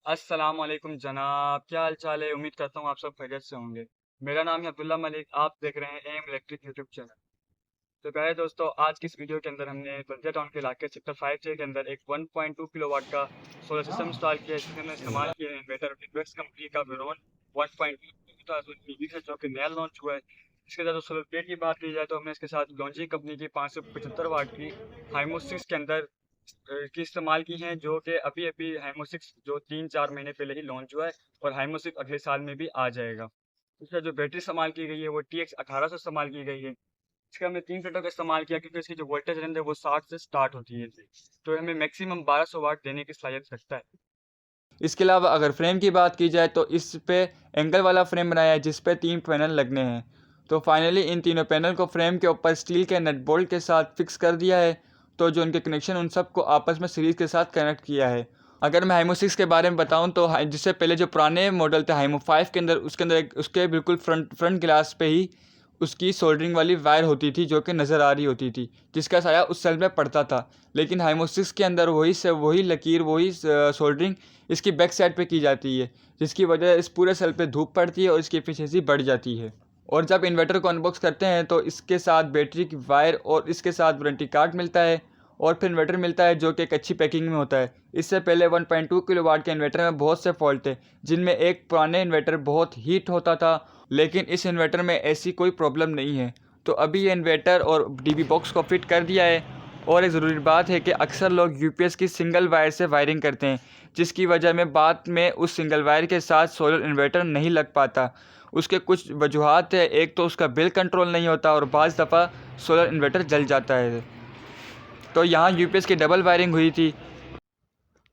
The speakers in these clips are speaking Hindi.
अस्सलाम वालेकुम जनाब, क्या हाल चाल है। उम्मीद करता हूँ आप सब खैरियत से होंगे। मेरा नाम है अब्दुल्ला मलिक, आप देख रहे हैं एम इलेक्ट्रिक यूट्यूब चैनल। तो प्यारे दोस्तों, आज की इस वीडियो के अंदर हमने बल्दिया टाउन के इलाके सेक्टर 5 के अंदर एक 1.2 किलोवाट का सोलर सिस्टम इंस्टॉल किया है, जिसमें हमने इस्तेमाल किया है इन्वर्टर इन्वेक्स कंपनी का वेरोन 1.2 पीवी है, जो कि नया लॉन्च हुआ है। इसके साथ सोलर प्लेट की बात की जाए तो हमने इसके साथ लॉन्जी कंपनी की 575 वाट की हाइमो 6 के अंदर की इस्तेमाल की हैं, जो कि अभी अभी हाइमो 6 जो 3-4 महीने पहले ही लॉन्च हुआ है, और हाइमो 6 अगले साल में भी आ जाएगा। इसका जो बैटरी इस्तेमाल की गई है वो TX1800 इस्तेमाल की गई है। इसका हमने 3 फिल्टर का इस्तेमाल किया, क्योंकि इसकी जो वोल्टेज रेंज है वो 60 से स्टार्ट होती है, तो हमें मैक्सिमम 1200 वाट देने की सलाहियत रखता है। इसके अलावा अगर फ्रेम की बात की जाए तो इस पे एंगल वाला फ्रेम बनाया है, जिस पे 3 पैनल लगने हैं। तो फाइनली इन तीनों पैनल को फ्रेम के ऊपर स्टील के नट बोल्ट के साथ फिक्स कर दिया है। तो जो उनके कनेक्शन उन सबको आपस में सीरीज़ के साथ कनेक्ट किया है। अगर मैं हाइमो 6 के बारे में बताऊं तो जिससे पहले जो पुराने मॉडल थे हाइमो 5 के अंदर, उसके अंदर उसके बिल्कुल फ्रंट ग्लास पे ही उसकी सोल्डरिंग वाली वायर होती थी, जो कि नज़र आ रही होती थी, जिसका साया उस सेल में पड़ता था। लेकिन हाइमो 6 के अंदर वही लकीर, वही सोल्डरिंग इसकी बैक साइड पे की जाती है, जिसकी वजह इस पूरे सेल पे धूप पड़ती है और इसकी एफिशिएंसी बढ़ जाती है। और जब इन्वर्टर को अनबॉक्स करते हैं तो इसके साथ बैटरी की वायर और इसके साथ वारंटी कार्ड मिलता है, और फिर इन्वर्टर मिलता है, जो कि एक अच्छी पैकिंग में होता है। इससे पहले 1.2 किलोवाट के इन्वर्टर में बहुत से फॉल्ट थे, जिनमें एक पुराने इन्वर्टर बहुत हीट होता था, लेकिन इस इन्वर्टर में ऐसी कोई प्रॉब्लम नहीं है। तो अभी ये इन्वर्टर और डीबी बॉक्स को फिट कर दिया है। और एक ज़रूरी बात है कि अक्सर लोग यूपीएस की सिंगल वायर से वायरिंग करते हैं, जिसकी वजह में बाद में उस सिंगल वायर के साथ सोलर इन्वर्टर नहीं लग पाता। उसके कुछ वजूहत है, एक तो उसका बिल कंट्रोल नहीं होता, और बाज़ दफ़ा सोलर इन्वर्टर जल जाता है। तो यहाँ यूपीएस की डबल वायरिंग हुई थी।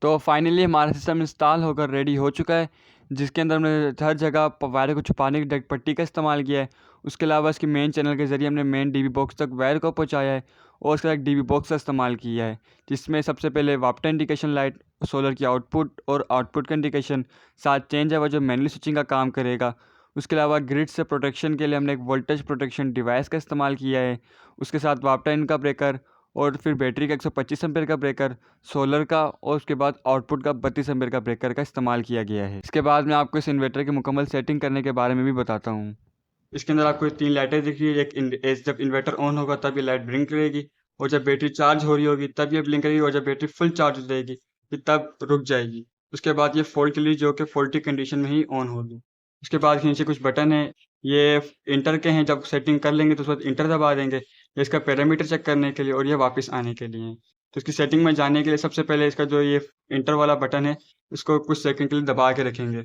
तो फाइनली हमारा सिस्टम इंस्टॉल होकर रेडी हो चुका है, जिसके अंदर हमने हर जगह वायर को छुपाने की डग पट्टी का इस्तेमाल किया है। उसके अलावा इसकी मेन चैनल के ज़रिए हमने मेन डीबी बॉक्स तक वायर को पहुंचाया है, और उसके बाद डीबी बॉक्स का इस्तेमाल किया है, जिसमें सबसे पहले वापटा इंडिकेशन लाइट, सोलर की आउटपुट और आउटपुट का इंडिकेशन, साथ चेंज है जो मैनुअली स्विचिंग का काम करेगा। उसके अलावा ग्रिड से प्रोटेक्शन के लिए हमने एक वोल्टेज प्रोटेक्शन डिवाइस का इस्तेमाल किया है। उसके साथ वापटा इनका ब्रेकर, और फिर बैटरी का 125 एम्पेयर का ब्रेकर, सोलर का, और उसके बाद आउटपुट का 32 एम्पेयर का ब्रेकर का इस्तेमाल किया गया है। इसके बाद मैं आपको इस इन्वर्टर की मुकम्मल सेटिंग करने के बारे में भी बताता हूँ। इसके अंदर आपको 3 लाइटें दिख रही है। जब इन्वर्टर ऑन होगा तब ये लाइट ब्लिंक करेगी, और जब बैटरी चार्ज हो रही होगी तब ये ब्लिंक करेगी, और जब बैटरी फुल चार्ज हो जाएगी ये तब रुक जाएगी। उसके बाद ये फॉल्ट चली, जो कि फॉल्टी कंडीशन में ही ऑन होगी। उसके बाद नीचे कुछ बटन है, ये इंटर के हैं। जब सेटिंग कर लेंगे तो उस बाद इंटर दबा देंगे, ये इसका पैरामीटर चेक करने के लिए, और ये वापस आने के लिए। तो इसकी सेटिंग में जाने के लिए सबसे पहले इसका जो ये इंटर वाला बटन है, इसको कुछ सेकंड के लिए दबा के रखेंगे।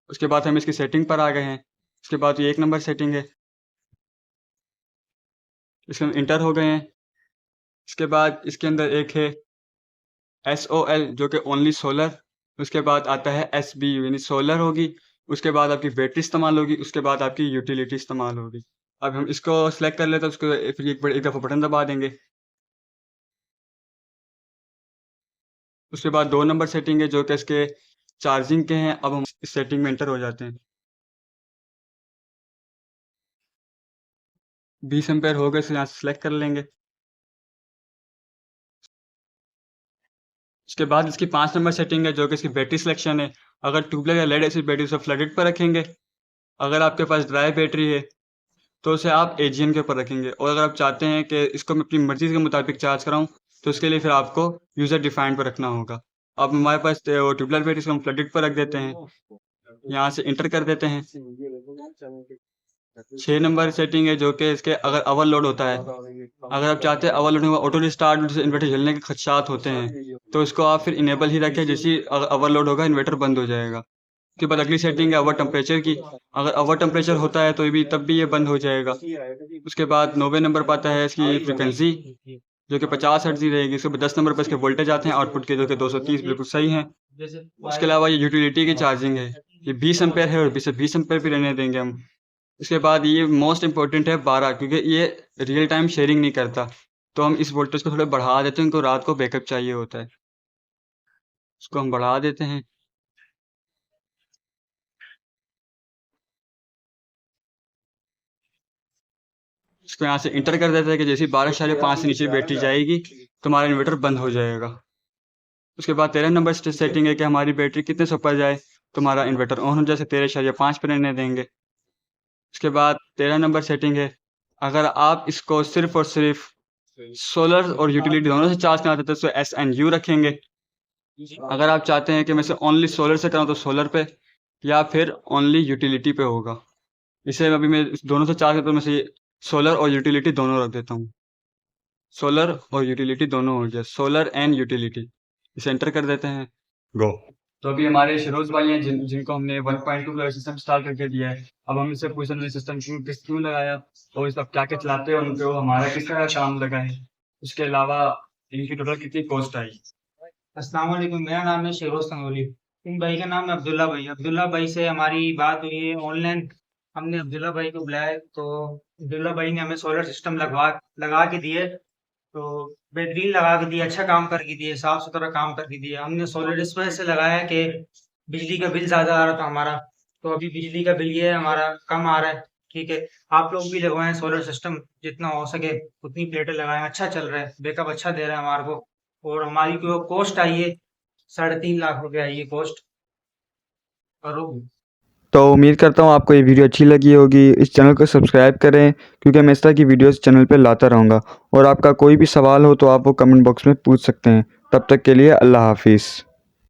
उसके बाद हम इसकी सेटिंग पर आ गए हैं। उसके बाद ये 1 नंबर सेटिंग है, इसके हम इंटर हो गए हैं। इसके बाद इसके अंदर एक है SOL, जो कि ओनली सोलर। उसके बाद आता है SBU, यानी सोलर होगी। उसके बाद आपकी बैटरी इस्तेमाल होगी। उसके बाद आपकी यूटिलिटी इस्तेमाल होगी। अब हम इसको सेलेक्ट कर लेते हैं, उसको फिर एक दफ़ा बटन दबा देंगे। उसके बाद 2 नंबर सेटिंग है, जो कि इसके चार्जिंग के हैं। अब हम इस सेटिंग में एंटर हो जाते हैं। 20 एम्पेयर हो गए, तो यहाँ से सेलेक्ट कर लेंगे। उसके बाद इसकी 5 नंबर सेटिंग है, जो कि इसकी बैटरी सिलेक्शन है। अगर ट्यूबलेस या लेड एसिड बैटरी, उसे फ्लडेड पर रखेंगे। अगर आपके पास ड्राई बैटरी है तो उसे आप AGM के ऊपर रखेंगे, और अगर आप चाहते हैं कि इसको मैं अपनी मर्जी के मुताबिक चार्ज कराऊं, तो उसके लिए फिर आपको यूज़र डिफाइंड पर रखना होगा। अब हमारे पास वो ट्यूबलेस बैटरी, इसको हम फ्लडेड पर रख देते हैं। यहाँ से इंटर कर देते हैं। 6 नंबर सेटिंग है, जो कि इसके अगर ओवरलोड होता है, अगर आप चाहते हैं ओवरलोडिंग में ऑटो रिस्टार्ट से इन्वर्टर जलने के खदशात होते हैं, तो इसको आप फिर इनेबल ही रखें। जैसे ही ओवरलोड होगा इन्वर्टर बंद हो जाएगा। उसके बाद अगली सेटिंग है ओवर टेम्परेचर की। अगर ओवर टेम्परेचर होता है तो भी तब भी ये बंद हो जाएगा। उसके बाद 90 नंबर पर आता है इसकी फ्रिक्वेंसी, जो कि 50 हर्ट्ज ही रहेगी। उसके बाद 10 नंबर पर इसके वोल्टेज आते हैं आउटपुट के, जो कि 230 बिल्कुल सही हैं। उसके अलावा ये यूटिलिटी की चार्जिंग है, ये 20 एम्पेयर है, और 20 एम्पेयर भी रहने देंगे हम। उसके बाद ये मोस्ट इंपॉर्टेंट है 12, क्योंकि ये रियल टाइम शेयरिंग नहीं करता। तो हम इस वोल्टेज को थोड़ा बढ़ा देते हैं, उनको रात को बैकअप चाहिए होता है। उसको हम बढ़ा देते हैं। इसको यहाँ से इंटर कर देते हैं कि जैसे 12.5 से नीचे बैटरी जाएगी तो हमारा इन्वर्टर बंद हो जाएगा। उसके बाद 13 नंबर सेटिंग है कि हमारी बैटरी कितने से ऊपर जाए तो हमारा इन्वर्टर ऑन हो जाए, 13.5 पर रहने देंगे। उसके बाद 13 नंबर सेटिंग है, अगर आप इसको सिर्फ और सिर्फ सोलर और यूटिलिटी दोनों से चार्ज करना चाहते हैं तो SNU रखेंगे। अगर आप चाहते हैं कि मैं इसे ओनली सोलर से कराऊँ तो सोलर पे, या फिर ओनली यूटिलिटी पे होगा। इसे अभी मैं दोनों से चार्ज करता हूँ, मैं से सोलर और यूटिलिटी दोनों रख देता हूँ। सोलर और यूटिलिटी दोनों हो गया, सोलर एंड यूटिलिटी। इसे एंटर कर देते हैं, गो। तो अभी हमारे शिरोज भाई हैं जिनको हमने 1.2 सिस्टम इंस्टॉल करके दिया है। अब हम इससे पूछ रहे सिस्टम क्यों लगाया और इस पर क्या क्या चलाते हैं, उनको हमारा किस तरह काम लगा है, उसके अलावा इनकी टोटल कितनी कॉस्ट आई। अस्सलाम वालेकुम, मेरा नाम है शेरोज संगोली। इन भाई का नाम है अब्दुल्ला भाई। अब्दुल्ला भाई से हमारी बात हुई है ऑनलाइन। हमने अब्दुल्ला भाई को बुलाया तो अब्दुल्ला भाई ने हमें सोलर सिस्टम लगा के दिए। तो बेहतरीन लगा के दिए, अच्छा काम करके दिए, साफ सुथरा काम करके दिए। हमने सोलर इस वजह से लगाया कि बिजली का बिल ज़्यादा आ रहा था हमारा, तो अभी बिजली का बिल ये है हमारा कम आ रहा है। ठीक है, आप लोग भी लगवाएं सोलर सिस्टम, जितना हो सके उतनी प्लेटें लगाएं। अच्छा चल रहा है, बैकअप अच्छा दे रहा है हमारे को। और हमारी जो कॉस्ट आई है 3.5 लाख रुपए आई है कॉस्ट। और तो उम्मीद करता हूँ आपको ये वीडियो अच्छी लगी होगी। इस चैनल को सब्सक्राइब करें क्योंकि मैं इस तरह की वीडियोस चैनल पे लाता रहूँगा। और आपका कोई भी सवाल हो तो आप वो कमेंट बॉक्स में पूछ सकते हैं। तब तक के लिए अल्लाह हाफिज़।